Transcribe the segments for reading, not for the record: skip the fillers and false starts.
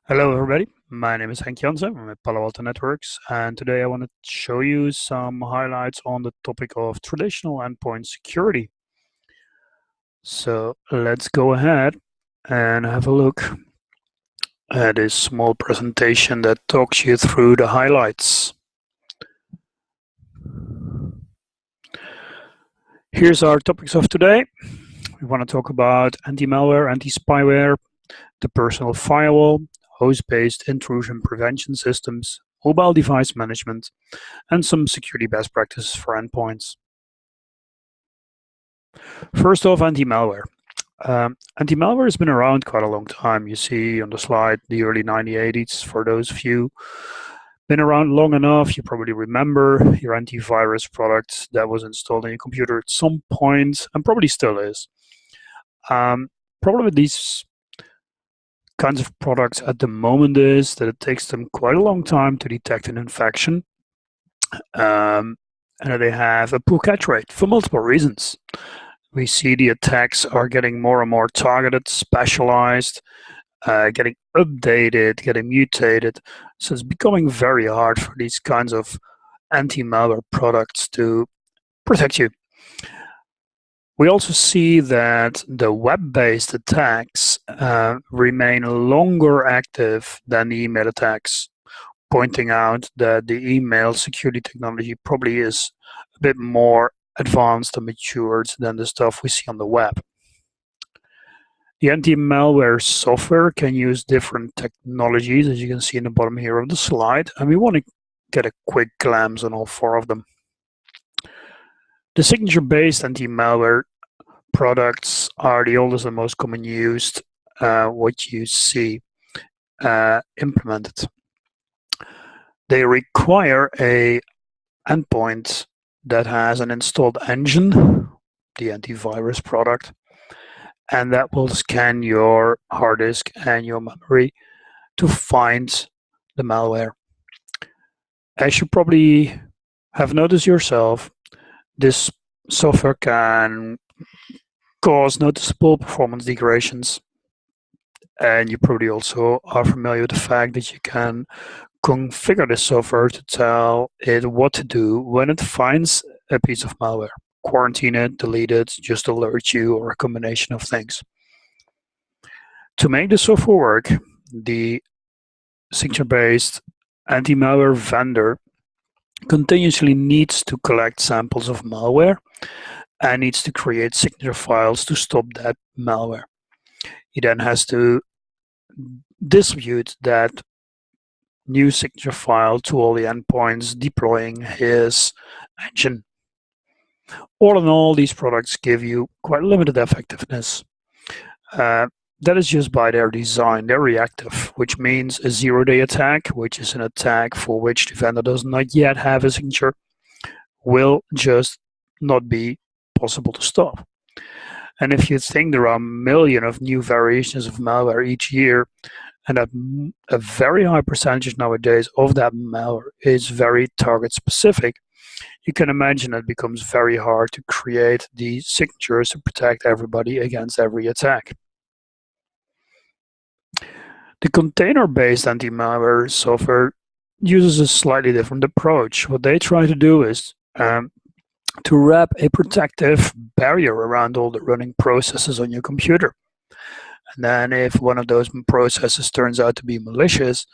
Hello everybody, my name is Henk Jansen from Palo Alto Networks, and today I want to show you some highlights on the topic of traditional endpoint security. So let's go ahead and have a look at this small presentation that talks you through the highlights. Here's our topics of today. We want to talk about anti-malware, anti-spyware, the personal firewall, host-based intrusion prevention systems, mobile device management, and some security best practices for endpoints. First off, anti-malware. Anti-malware has been around quite a long time. You see on the slide the early 1980s. For those of you been around long enough, you probably remember your antivirus product that was installed on your computer at some point, and probably still is. Problem with these kinds of products at the moment is that it takes them quite a long time to detect an infection, and they have a poor catch rate for multiple reasons. We see the attacks are getting more and more targeted, specialized, getting updated, getting mutated. So it's becoming very hard for these kinds of anti-malware products to protect you. We also see that the web-based attacks remain longer active than the email attacks, pointing out that the email security technology probably is a bit more advanced and matured than the stuff we see on the web. The anti-malware software can use different technologies, as you can see in the bottom here of the slide, and we want to get a quick glance on all four of them. The signature-based anti-malware products are the oldest and most common used, what you see implemented. They require a endpoint that has an installed engine, the antivirus product, and that will scan your hard disk and your memory to find the malware. As you probably have noticed yourself, this software can cause noticeable performance degradations, and you probably also are familiar with the fact that you can configure the software to tell it what to do when it finds a piece of malware. Quarantine it, delete it, just alert you, or a combination of things. To make the software work, the signature-based anti-malware vendor continuously needs to collect samples of malware and needs to create signature files to stop that malware. He then has to distribute that new signature file to all the endpoints deploying his engine. All in all, these products give you quite limited effectiveness. That is just by their design. They're reactive, which means a zero-day attack, which is an attack for which the vendor does not yet have a signature, will just not be possible to stop. And if you think there are a million of new variations of malware each year, and that a very high percentage nowadays of that malware is very target specific, you can imagine it becomes very hard to create the signatures to protect everybody against every attack. The container-based anti-malware software uses a slightly different approach. What they try to do is to wrap a protective barrier around all the running processes on your computer. And then if one of those processes turns out to be malicious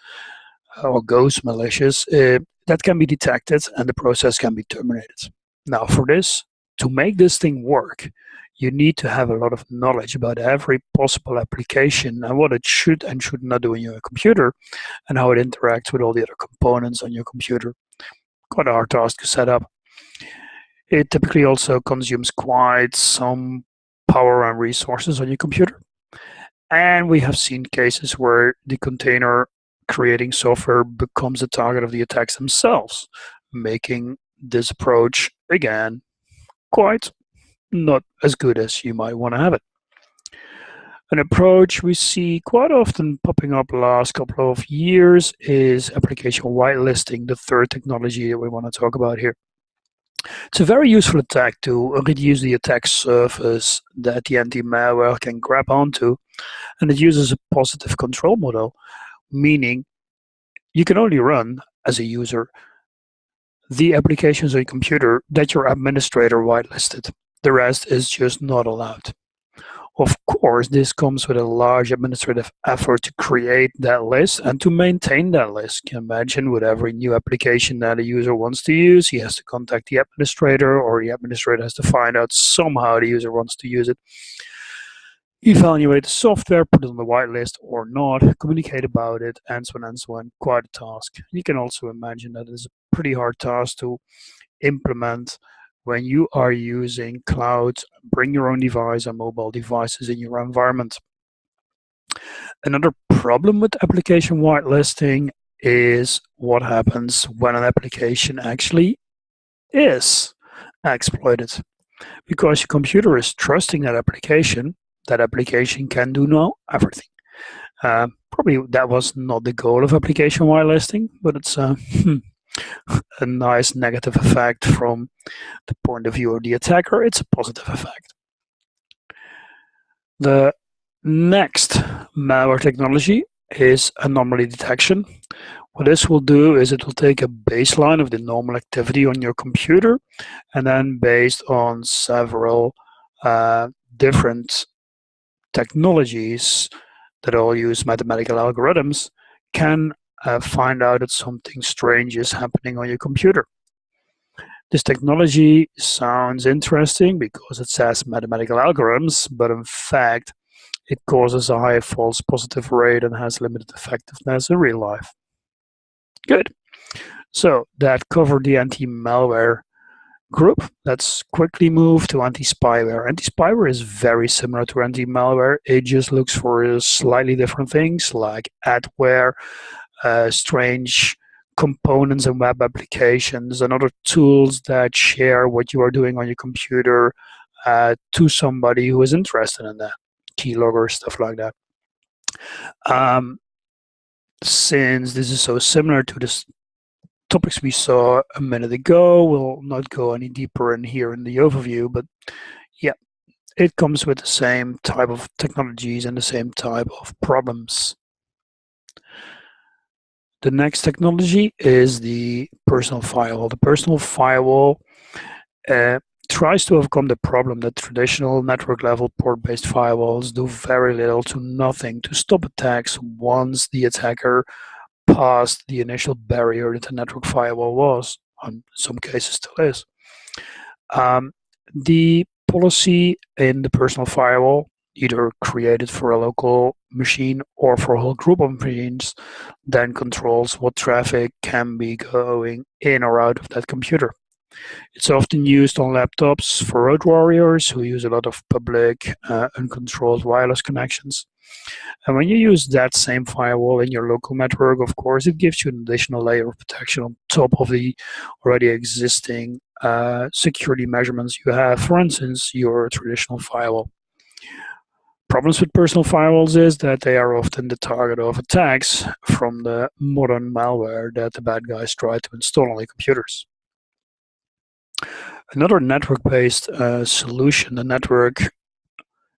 or goes malicious, that can be detected and the process can be terminated. Now for this, to make this thing work, you need to have a lot of knowledge about every possible application and what it should and should not do in your computer and how it interacts with all the other components on your computer. Quite a hard task to set up. It typically also consumes quite some power and resources on your computer. And we have seen cases where the container creating software becomes a target of the attacks themselves, making this approach, again, quite not as good as you might want to have it. An approach we see quite often popping up the last couple of years is application whitelisting, the third technology that we want to talk about here. It's a very useful attack to reduce the attack surface that the anti-malware can grab onto, and it uses a positive control model, meaning you can only run as a user the applications on your computer that your administrator whitelisted. The rest is just not allowed. Of course, this comes with a large administrative effort to create that list and to maintain that list. You can imagine with every new application that a user wants to use, he has to contact the administrator, or the administrator has to find out somehow the user wants to use it, evaluate the software, put it on the whitelist or not, communicate about it, and so on and so on. Quite a task. You can also imagine that it's a pretty hard task to implement when you are using cloud, bring your own device and mobile devices in your environment. Another problem with application whitelisting is what happens when an application actually is exploited. Because your computer is trusting that application can do now everything. Probably that was not the goal of application whitelisting, but it's a nice negative effect from the point of view of the attacker. It's a positive effect. The next malware technology is anomaly detection. What this will do is it will take a baseline of the normal activity on your computer, and then based on several different technologies that all use mathematical algorithms, can find out that something strange is happening on your computer. This technology sounds interesting because it says mathematical algorithms, but in fact, it causes a high false positive rate and has limited effectiveness in real life. Good. So that covered the anti-malware group. Let's quickly move to anti-spyware. Anti-spyware is very similar to anti-malware. It just looks for slightly different things like adware, strange components and web applications, and other tools that share what you are doing on your computer to somebody who is interested in that. Keylogger, stuff like that. Since this is so similar to the topics we saw a minute ago, we'll not go any deeper in here in the overview, but yeah, it comes with the same type of technologies and the same type of problems. The next technology is the personal firewall. The personal firewall tries to overcome the problem that traditional network level port-based firewalls do very little to nothing to stop attacks once the attacker passed the initial barrier that the network firewall was, in some cases still is. The policy in the personal firewall, either created for a local machine or for a whole group of machines, then controls what traffic can be going in or out of that computer. It's often used on laptops for road warriors who use a lot of public, uncontrolled wireless connections. And when you use that same firewall in your local network, of course, it gives you an additional layer of protection on top of the already existing security measurements you have, for instance, your traditional firewall. Problems with personal firewalls is that they are often the target of attacks from the modern malware that the bad guys try to install on their computers. Another network-based solution, the network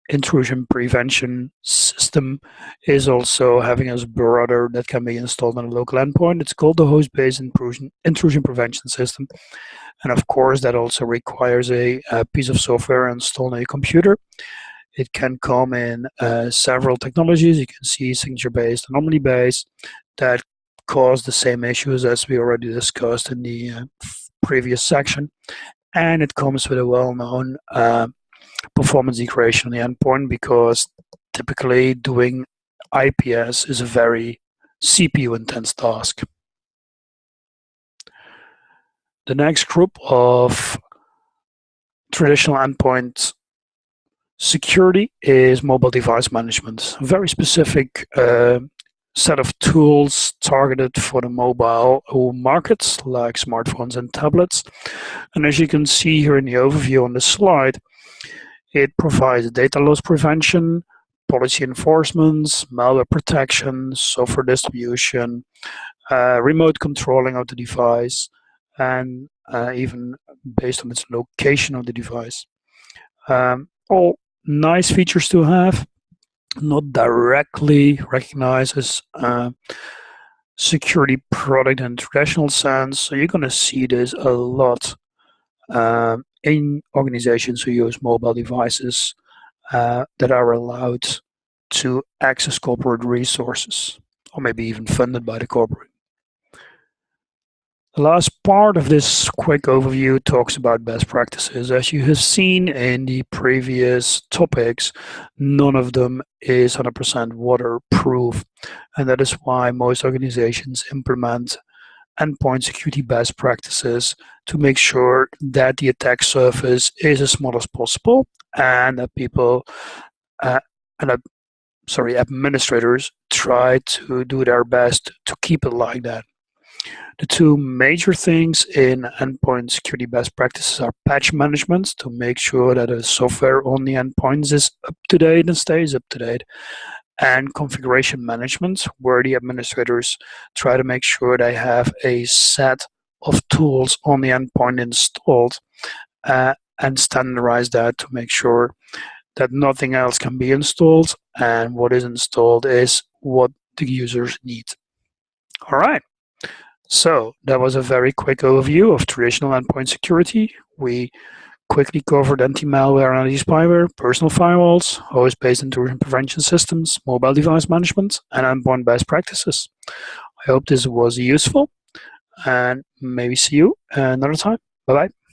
intrusion prevention system, is also having a brother that can be installed on a local endpoint. It's called the host-based intrusion prevention system. And of course, that also requires a piece of software installed on your computer. It can come in several technologies. You can see signature-based, anomaly-based, that cause the same issues as we already discussed in the previous section. And it comes with a well-known performance degradation on the endpoint, because typically doing IPS is a very CPU-intense task. The next group of traditional endpoint security is mobile device management. A very specific set of tools targeted for the mobile markets like smartphones and tablets. And as you can see here in the overview on the slide, it provides data loss prevention, policy enforcement, malware protection, software distribution, remote controlling of the device, and even based on its location of the device. All nice features to have. not directly recognized as security product in traditional sense. So you're going to see this a lot in organizations who use mobile devices that are allowed to access corporate resources, or maybe even funded by the corporate. The last part of this quick overview talks about best practices. As you have seen in the previous topics, none of them is 100% waterproof, and that is why most organizations implement endpoint security best practices to make sure that the attack surface is as small as possible and that people uh, and administrators try to do their best to keep it like that. The two major things in endpoint security best practices are patch management to make sure that the software on the endpoints is up to date and stays up to date, and configuration management, where the administrators try to make sure they have a set of tools on the endpoint installed and standardize that to make sure that nothing else can be installed and what is installed is what the users need. All right. So that was a very quick overview of traditional endpoint security. We quickly covered anti-malware and anti-spyware, personal firewalls, host-based intrusion prevention systems, mobile device management, and endpoint best practices. I hope this was useful and maybe see you another time. Bye-bye.